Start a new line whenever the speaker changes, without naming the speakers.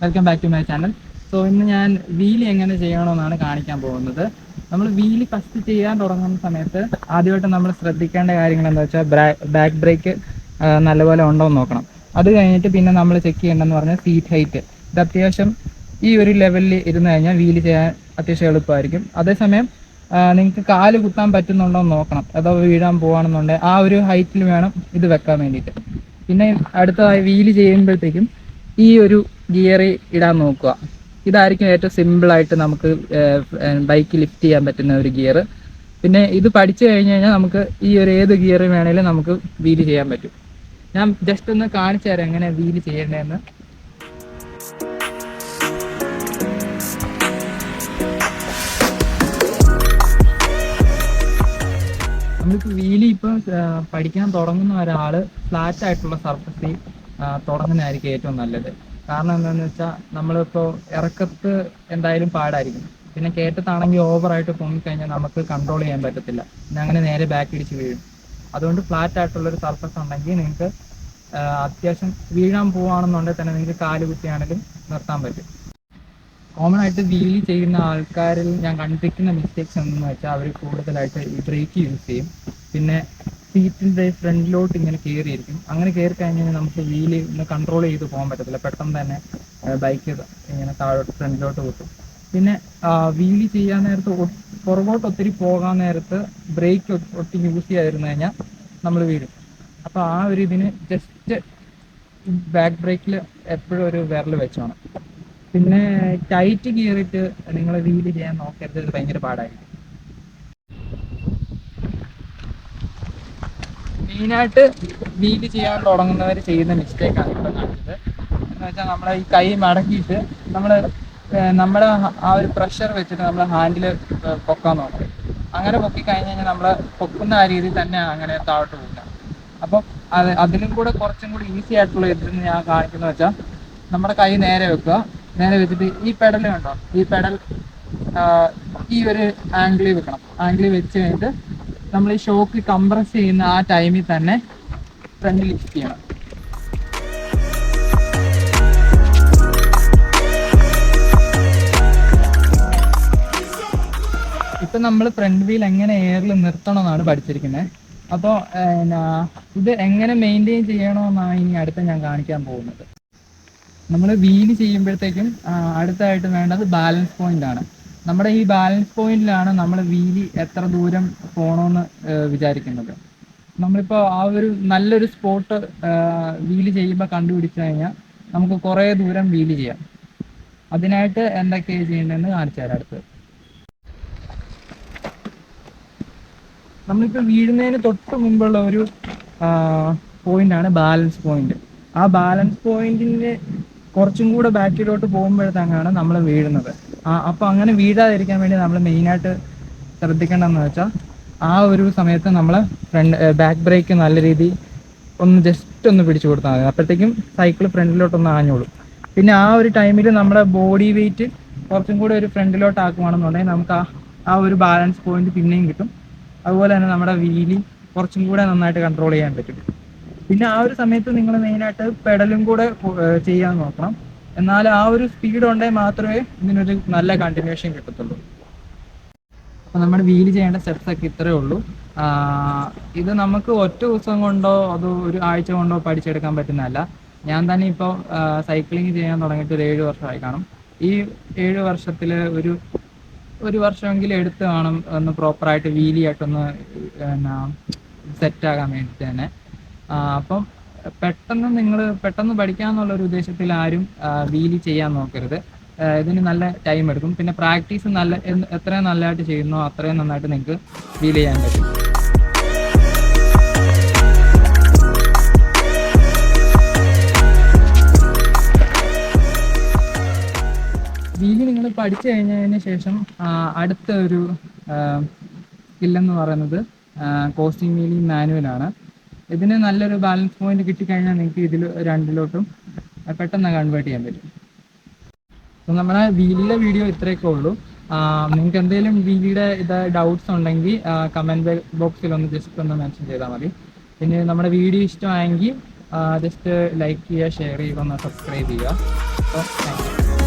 Welcome back to my channel. So ഇന്ന് ഞാൻ wheelie എങ്ങനെ ചെയ്യണമെന്നാണ് കാണിക്കാൻ പോകുന്നത്. നമ്മൾ വീലി ഫസ്റ്റ് ചെയ്യാൻ തുടങ്ങുന്ന സമയത്ത് ആദ്യമായിട്ട് നമ്മൾ ശ്രദ്ധിക്കേണ്ട കാര്യങ്ങൾ എന്താ വെച്ചാൽ ബാക്ക് ബ്രേക്ക് നല്ലപോലെ ഉണ്ടോ എന്ന് നോക്കണം. അത് കഴിഞ്ഞിട്ട് പിന്നെ നമ്മൾ ചെക്ക് ചെയ്യേണ്ടതെന്ന് പറഞ്ഞാൽ സീറ്റ് ഹൈറ്റ്. ഇത് അത്യാവശ്യം ഈ ഒരു ലെവലിൽ ഇരുന്ന് കഴിഞ്ഞാൽ വീല് ചെയ്യാൻ അത്യാവശ്യം എളുപ്പമായിരിക്കും. അതേസമയം നിങ്ങൾക്ക് കാല് കുത്താൻ പറ്റുന്നുണ്ടോ എന്ന് നോക്കണം. അതോ വീഴാൻ പോകുകയാണെന്നുണ്ടെങ്കിൽ ആ ഒരു ഹൈറ്റിൽ വേണം ഇത് വെക്കാൻ വേണ്ടിയിട്ട്. പിന്നെ അടുത്തതായി വീല് ചെയ്യുമ്പോഴത്തേക്കും ഈ ഒരു ഗിയർ ഇടാൻ നോക്കുക. ഇതായിരിക്കും ഏറ്റവും സിമ്പിളായിട്ട് നമുക്ക് ബൈക്ക് ലിഫ്റ്റ് ചെയ്യാൻ പറ്റുന്ന ഒരു ഗിയർ. പിന്നെ ഇത് പഠിച്ചു കഴിഞ്ഞ് കഴിഞ്ഞാൽ നമുക്ക് ഈ ഒരു ഏത് ഗിയർ വേണേലും നമുക്ക് വീല് ചെയ്യാൻ പറ്റും. ഞാൻ ജസ്റ്റ് ഒന്ന് കാണിച്ചു തരാം എങ്ങനെ വീല് ചെയ്യേണ്ടതെന്ന്. നമുക്ക് വീലി ഇപ്പോൾ പഠിക്കാൻ തുടങ്ങുന്ന ഒരാൾ ഫ്ലാറ്റ് ആയിട്ടുള്ള സർഫസിൽ തുടങ്ങുന്നതായിരിക്കും ഏറ്റവും നല്ലത്. കാരണം എന്താണെന്ന് വെച്ചാൽ നമ്മളിപ്പോൾ ഇറക്കത്ത് എന്തായാലും പാടായിരിക്കും. പിന്നെ കയറ്റത്താണെങ്കിൽ ഓവറായിട്ട് പൊങ്ങിക്കഴിഞ്ഞാൽ നമുക്ക് കൺട്രോൾ ചെയ്യാൻ പറ്റത്തില്ല. പിന്നെ അങ്ങനെ നേരെ ബാക്ക് ഇടിച്ച് വീഴും. അതുകൊണ്ട് ഫ്ലാറ്റ് ആയിട്ടുള്ളൊരു സർഫസ് ഉണ്ടെങ്കിൽ നിങ്ങൾക്ക് അത്യാവശ്യം വീഴാൻ പോവുകയാണെന്നുണ്ടെങ്കിൽ തന്നെ നിങ്ങൾക്ക് കാല് കുത്തിയാണെങ്കിലും നിർത്താൻ പറ്റും. കോമൺ ആയിട്ട് വീലി ചെയ്യുന്ന ആൾക്കാരിൽ ഞാൻ കണ്ടിരിക്കുന്ന മിസ്റ്റേക്സ് എന്തെന്ന് വെച്ചാൽ അവർ കൂടുതലായിട്ട് ഈ ബ്രേക്ക് യൂസ് ചെയ്യും. പിന്നെ സീറ്റിൻ്റെ ഫ്രണ്ടിലോട്ട് ഇങ്ങനെ കയറിയിരിക്കും. അങ്ങനെ കയറി കഴിഞ്ഞ് കഴിഞ്ഞാൽ നമുക്ക് വീല് ഇന്ന് കൺട്രോൾ ചെയ്ത് പോകാൻ പറ്റത്തില്ല. പെട്ടെന്ന് തന്നെ ബൈക്ക് ഇങ്ങനെ താഴോട്ട് ഫ്രണ്ടിലോട്ട് കുത്തും. പിന്നെ വീലി ചെയ്യാൻ നേരത്ത് പുറകോട്ട് ഒത്തിരി പോകാൻ നേരത്ത് ബ്രേക്ക് ഒട്ടും യൂസ് ചെയ്യാതിരുന്നു കഴിഞ്ഞാൽ നമ്മൾ വീഴും. അപ്പോൾ ആ ഒരു ഇതിന് ജസ്റ്റ് ബാക്ക് ബ്രേക്കിൽ എപ്പോഴും ഒരു വിരൽ വെച്ചോണം. പിന്നെ ടൈറ്റ് ഗിയറിട്ട് നിങ്ങൾ വീല് ചെയ്യാൻ നോക്കരുത്. ഇത് ഭയങ്കര പാടായിരിക്കും. മെയിനായിട്ട് വീല് ചെയ്യാൻ തുടങ്ങുന്നവർ ചെയ്യുന്ന മിസ്റ്റേക്കാണ് ഇപ്പോൾ കാണിച്ചത്. എന്ന് വെച്ചാൽ നമ്മളെ ഈ കൈ മടക്കിയിട്ട് നമ്മുടെ ആ ഒരു പ്രഷർ വെച്ചിട്ട് നമ്മൾ ഹാൻഡിൽ പൊക്കാൻ നോക്കും. അങ്ങനെ പൊക്കി കഴിഞ്ഞ് കഴിഞ്ഞാൽ നമ്മൾ പൊക്കുന്ന ആ രീതിയിൽ തന്നെ അങ്ങനെ താഴോട്ട് പോകില്ല. അപ്പം അതിലും കൂടെ കുറച്ചും കൂടി ഈസി ആയിട്ടുള്ള ഇതിന് ഞാൻ കാണിക്കുന്നത് വെച്ചാൽ നമ്മുടെ കൈ നേരെ വെക്കുക. നേരെ വെച്ചിട്ട് ഈ പെഡൽ കണ്ടോ, ഈ പെഡൽ ഈ ഒരു ആംഗിളിൽ വെക്കണം. ആംഗിളിൽ വെച്ച് കഴിഞ്ഞിട്ട് നമ്മൾ ഈ ഷോക്ക് കംപ്രസ് ചെയ്യുന്ന ആ ടൈമിൽ തന്നെ ഫ്രണ്ട് ലിഫ്റ്റ് ചെയ്യണം. ഇപ്പം നമ്മൾ ഫ്രണ്ട് വീൽ എങ്ങനെ എയറിൽ നിർത്തണമെന്നാണ് പഠിച്ചിരിക്കുന്നത്. അപ്പോൾ ഇത് എങ്ങനെ മെയിൻറ്റെയിൻ ചെയ്യണമെന്നാണ് ഇനി അടുത്ത ഞാൻ കാണിക്കാൻ പോകുന്നത്. നമ്മൾ വീല് ചെയ്യുമ്പോഴത്തേക്കും അടുത്തായിട്ട് വേണ്ടത് ബാലൻസ് പോയിന്റ് ആണ്. നമ്മുടെ ഈ ബാലൻസ് പോയിന്റിലാണ് നമ്മൾ വീലി എത്ര ദൂരം പോകണമെന്ന് വിചാരിക്കുന്നത്. നമ്മളിപ്പോൾ ആ ഒരു നല്ലൊരു സ്പോട്ട് വീല് ചെയ്യുമ്പോൾ കണ്ടുപിടിച്ചു കഴിഞ്ഞാൽ നമുക്ക് കുറേ ദൂരം വീല് ചെയ്യാം. അതിനായിട്ട് എന്തൊക്കെയാണ് ചെയ്യേണ്ടതെന്ന് കാണിച്ചു തരാം അടുത്ത്. നമ്മളിപ്പോൾ വീഴുന്നതിന് തൊട്ട് മുമ്പുള്ള ഒരു പോയിന്റാണ് ബാലൻസ് പോയിന്റ്. ആ ബാലൻസ് പോയിന്റിൻ്റെ കുറച്ചും കൂടെ ബാക്കിലോട്ട് പോകുമ്പോഴത്തേക്കാണ് നമ്മൾ വീഴുന്നത്. അപ്പോൾ അങ്ങനെ വീഴാതിരിക്കാൻ വേണ്ടി നമ്മൾ മെയിനായിട്ട് ശ്രദ്ധിക്കേണ്ടതെന്ന് വെച്ചാൽ ആ ഒരു സമയത്ത് നമ്മൾ ബാക്ക് ബ്രേക്ക് നല്ല രീതിയിൽ ഒന്ന് ജസ്റ്റ് ഒന്ന് പിടിച്ചു കൊടുത്താൽ മതി. അപ്പോഴത്തേക്കും സൈക്കിൾ ഫ്രണ്ടിലോട്ടൊന്ന് ആഞ്ഞോളും. പിന്നെ ആ ഒരു ടൈമിൽ നമ്മുടെ ബോഡി വെയിറ്റ് കുറച്ചും കൂടെ ഒരു ഫ്രണ്ടിലോട്ട് ആക്കുകയാണെന്നുണ്ടെങ്കിൽ നമുക്ക് ആ ഒരു ബാലൻസ് പോയിന്റ് പിന്നെയും കിട്ടും. അതുപോലെ തന്നെ നമ്മുടെ വീലി കുറച്ചും കൂടെ നന്നായിട്ട് കൺട്രോൾ ചെയ്യാൻ പറ്റും. പിന്നെ ആ ഒരു സമയത്ത് നിങ്ങൾ മെയിനായിട്ട് പെഡലും കൂടെ ചെയ്യാൻ നോക്കണം. എന്നാൽ ആ ഒരു സ്പീഡ് ഉണ്ടെങ്കിൽ മാത്രമേ ഇതിനൊരു നല്ല കണ്ടിന്യൂഷൻ കിട്ടത്തുള്ളൂ. അപ്പോൾ നമ്മുടെ വീല് ചെയ്യേണ്ട സ്റ്റെപ്സൊക്കെ ഇത്രയേ ഉള്ളൂ. ഇത് നമുക്ക് ഒറ്റ ദിവസം കൊണ്ടോ അതോ ഒരു ആഴ്ച കൊണ്ടോ പഠിച്ചെടുക്കാൻ പറ്റുന്നതല്ല. ഞാൻ തന്നെ ഇപ്പോൾ സൈക്ലിങ് ചെയ്യാൻ തുടങ്ങിയിട്ട് ഒരു 7 വർഷമായി കാണും. ഈ 7 വർഷത്തിൽ ഒരു വർഷമെങ്കിലും എടുത്ത് കാണും ഒന്ന് പ്രോപ്പറായിട്ട് വീലി ആയിട്ടൊന്ന് സെറ്റാകാൻ വേണ്ടിയിട്ട് തന്നെ. അപ്പം പെട്ടെന്ന് പഠിക്കാമെന്നുള്ളൊരു ഉദ്ദേശത്തിൽ ആരും വീലി ചെയ്യാൻ നോക്കരുത്. ഇതിന് നല്ല ടൈം എടുക്കും. പിന്നെ പ്രാക്ടീസ് എത്രയും നല്ലതായിട്ട് ചെയ്യുന്നോ അത്രയും നന്നായിട്ട് നിങ്ങൾക്ക് വീൽ ചെയ്യാൻ പറ്റും. വീലി നിങ്ങൾ പഠിച്ചു കഴിഞ്ഞതിന് ശേഷം അടുത്ത ഒരു സ്കില്ലെന്ന് പറയുന്നത് കോസ്റ്റിംഗ് വീലിംഗ് മാനുവലാണ്. ഇതിന് നല്ലൊരു ബാലൻസ് പോയിന്റ് കിട്ടിക്കഴിഞ്ഞാൽ നിങ്ങൾക്ക് ഇതിൽ രണ്ടിലോട്ടും പെട്ടെന്ന് കൺവേർട്ട് ചെയ്യാൻ പറ്റും. അപ്പോൾ നമ്മുടെ വീലിലെ വീഡിയോ ഇത്രയൊക്കെ ഉള്ളൂ. നിങ്ങൾക്ക് എന്തെങ്കിലും വീലിയുടെ ഡൗട്ട്സ് ഉണ്ടെങ്കിൽ കമൻറ്റ് ബോക്സിൽ ഒന്ന് ജസ്റ്റ് ഒന്ന് മെൻഷൻ ചെയ്താൽ മതി. പിന്നെ നമ്മുടെ വീഡിയോ ഇഷ്ടമായെങ്കിൽ ജസ്റ്റ് ലൈക്ക് ചെയ്യുക, ഷെയർ ചെയ്യുക, ഒന്ന് സബ്സ്ക്രൈബ് ചെയ്യുക. അപ്പോൾ താങ്ക് യു.